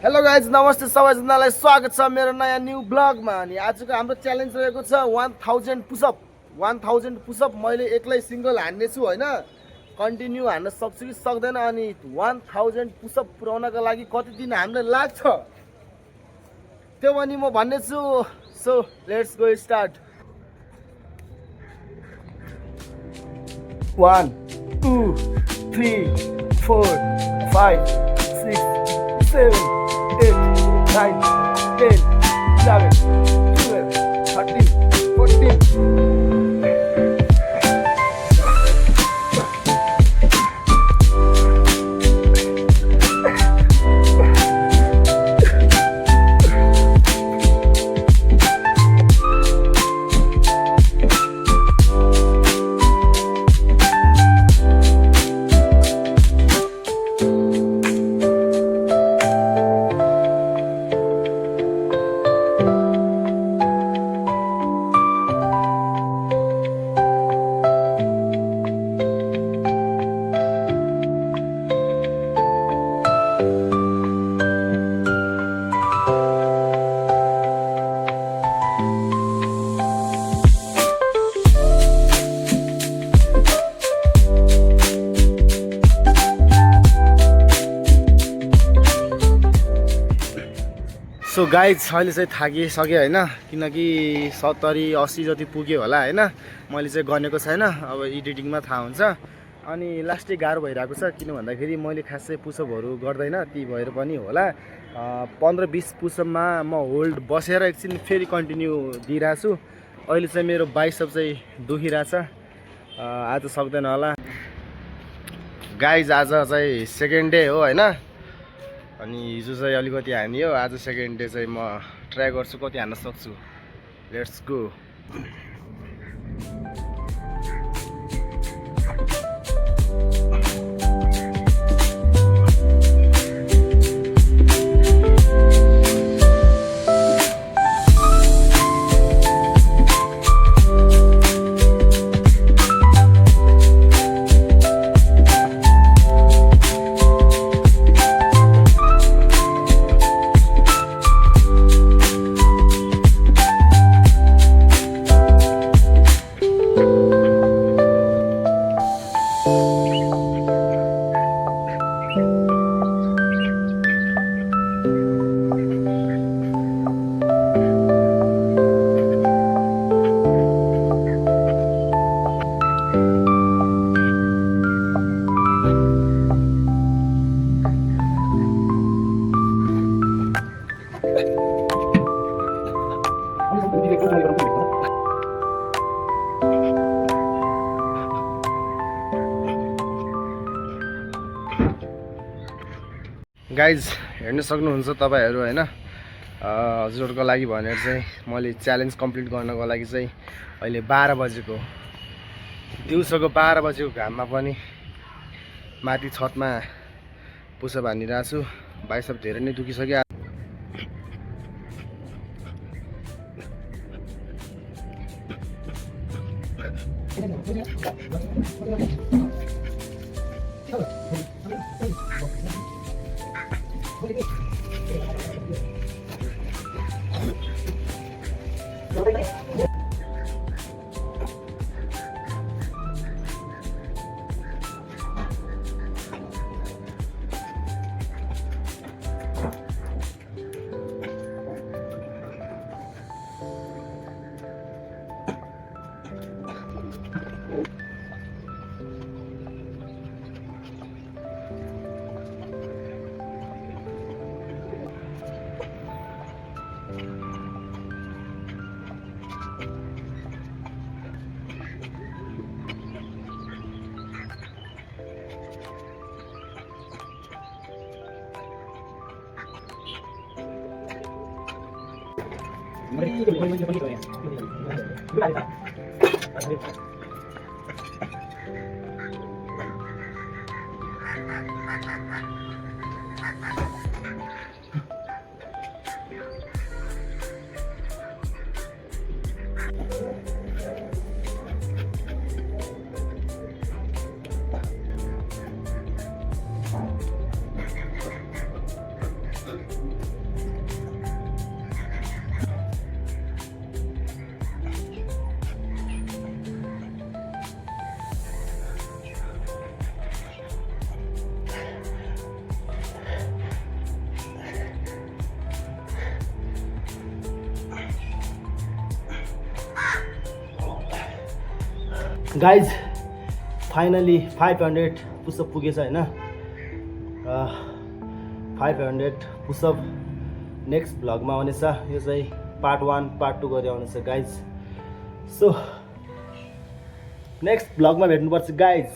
Hello guys नमस्ते सबैजनालाई स्वागत छ मेरो नयाँ न्यू ब्लगमा। अनि आजको हाम्रो च्यालेन्ज रहेको छ 1000 पुसअप। 1000 पुसअप मैले एक्लै सिङ्गल हान्नेछु होइन, कन्टिन्यू हान्न सक्छु कि सक्दैन। अनि 1000 पुसअप पुर्याउनको लागि कति दिन हामीलाई लाग्छ त्यो पनि म भन्नेछु। So let's go start. 1 2 3 4 5 6 7 8 9 10 11 12 13 14 so guys अहिले चाहिँ थाकिसकेँ होइन, किनकि 70-80 जति पुग्यो होला होइन। मैले चाहिँ गनेको छैन, अब एडिटिङमा थाहा हुन्छ। अनि लास्टै गाह्रो भइरहेको छ, किन भन्दाखेरि मैले खासै पुसअपहरू गर्दैन, ती भएर पनि होला 15-20 पुसअपमा म होल्ड बसेर एकछिन फेरि कन्टिन्यू दिइरहेको छु। अहिले चाहिँ मेरो बाइसेप चाहिँ दुखिरहेछ, आज सक्दैन होला। गाइज आज चाहिँ सेकेन्ड डे हो होइन, अनि हिजो चाहिँ अलिकति हानियो, आज सेकेन्ड डे चाहिँ म ट्राई गर्छु कति हान्न सक्छु। Let's go. गाइज हेर्न सक्नुहुन्छ तपाईँहरू होइन, हजुरहरूको लागि भनेर चाहिँ मैले च्यालेन्ज कम्प्लिट गर्नको लागि चाहिँ अहिले 12 बजेको दिउँसोको 12 बजेको घाममा पनि माथि छतमा पुसअप हानिरहेको छु। बाइसेप धेरै नै दुखिसक्यो। गाइज फाइनली 500 पुसअप पुगेछ होइन 500 पुसअप नेक्स्ट भ्लगमा आउनेछ यो चाहिँ पार्ट 1 पार्ट 2 गरी आउनेछ गाइज सो नेक्स्ट भ्लगमा भेट्नुपर्छ गाइज